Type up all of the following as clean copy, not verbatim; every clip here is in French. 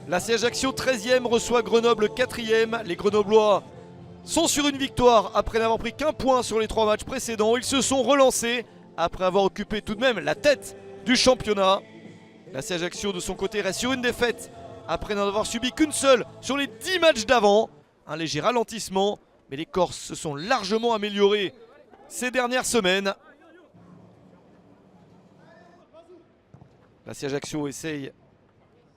L'AC Ajaccio 13e reçoit Grenoble 4e. Les Grenoblois sont sur une victoire après n'avoir pris qu'un point sur les 3 matchs précédents. Ils se sont relancés après avoir occupé tout de même la tête du championnat. L'AC Ajaccio de son côté reste sur une défaite après n'en avoir subi qu'une seule sur les 10 matchs d'avant. Un léger ralentissement, mais les Corses se sont largement améliorés ces dernières semaines. L'AC Ajaccio essaye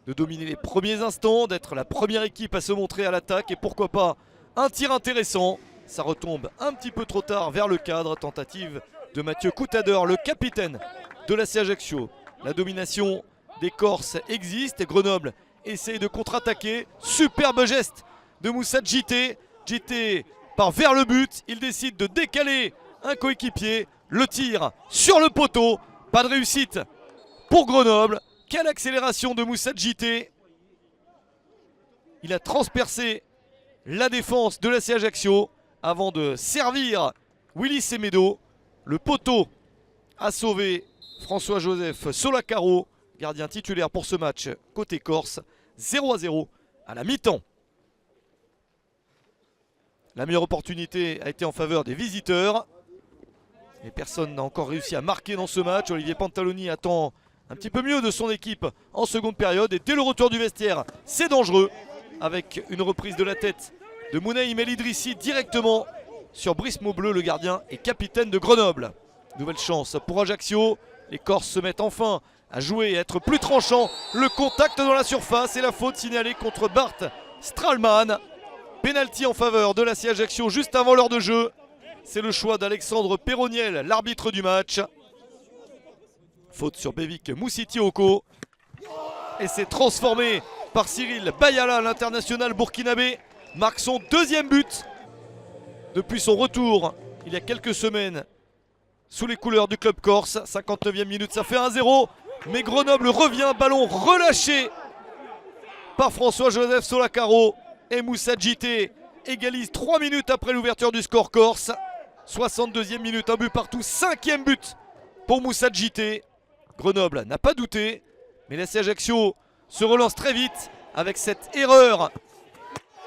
de dominer les premiers instants, d'être la première équipe à se montrer à l'attaque et pourquoi pas un tir intéressant. Ça retombe un petit peu trop tard vers le cadre. Tentative de Mathieu Coutader, le capitaine de l'AC Ajaccio. La domination des Corses existe et Grenoble essaye de contre-attaquer. Superbe geste de Moussa Djité. Djité part vers le but. Il décide de décaler un coéquipier. Le tir sur le poteau. Pas de réussite pour Grenoble. Quelle accélération de Moussa Djité. Il a transpercé la défense de l'AC Ajaccio avant de servir Willy Semedo. Le poteau a sauvé François-Joseph Solacaro, gardien titulaire pour ce match côté Corse. 0-0 à la mi-temps. La meilleure opportunité a été en faveur des visiteurs. Et personne n'a encore réussi à marquer dans ce match. Olivier Pantaloni attend un petit peu mieux de son équipe en seconde période. Et dès le retour du vestiaire, c'est dangereux. Avec une reprise de la tête de Mounaïm El Idrissi directement sur Brice Maubleu, le gardien et capitaine de Grenoble. Nouvelle chance pour Ajaccio. Les Corses se mettent enfin à jouer et à être plus tranchants. Le contact dans la surface et la faute signalée contre Bart Stralman. Penalty en faveur de l'AC Ajaccio juste avant l'heure de jeu. C'est le choix d'Alexandre Perroniel, l'arbitre du match. Faute sur Bevik Moussitioko. Et c'est transformé par Cyril Bayala, l'international burkinabé. Marque son 2e but depuis son retour il y a quelques semaines sous les couleurs du club corse. 59e minute, ça fait 1-0. Mais Grenoble revient, ballon relâché par François-Joseph Solacaro. Et Moussa Djité égalise 3 minutes après l'ouverture du score corse. 62e minute, un but partout, 5e but pour Moussa Djité. Grenoble n'a pas douté, mais l'AC Ajaccio se relance très vite avec cette erreur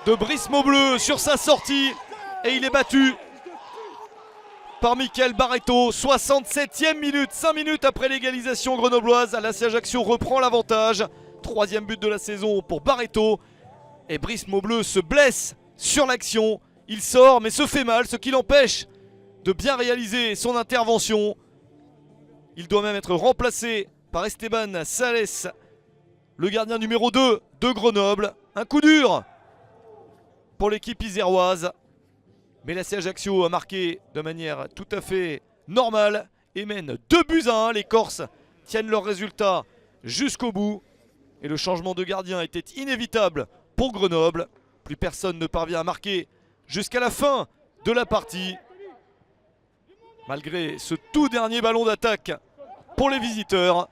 de Brice Maubleu sur sa sortie. Et il est battu par Michael Barreto. 67e minute, 5 minutes après l'égalisation grenobloise. L'AC Ajaccio reprend l'avantage. 3e but de la saison pour Barreto. Et Brice Maubleu se blesse sur l'action. Il sort mais se fait mal, ce qui l'empêche de bien réaliser son intervention. Il doit même être remplacé par Esteban Sales, le gardien numéro 2 de Grenoble. Un coup dur pour l'équipe iséroise. Mais l'AC Ajaccio a marqué de manière tout à fait normale et mène 2-1. Les Corses tiennent leur résultat jusqu'au bout. Et le changement de gardien était inévitable pour Grenoble. Plus personne ne parvient à marquer jusqu'à la fin de la partie. Malgré ce tout dernier ballon d'attaque pour les visiteurs,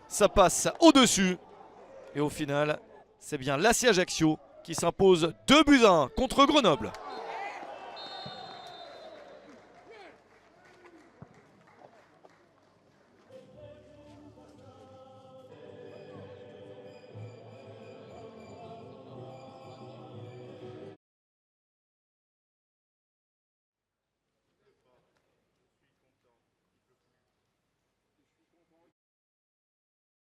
ça passe au-dessus. Et au final, c'est bien l'AC Ajaccio qui s'impose 2-1 contre Grenoble.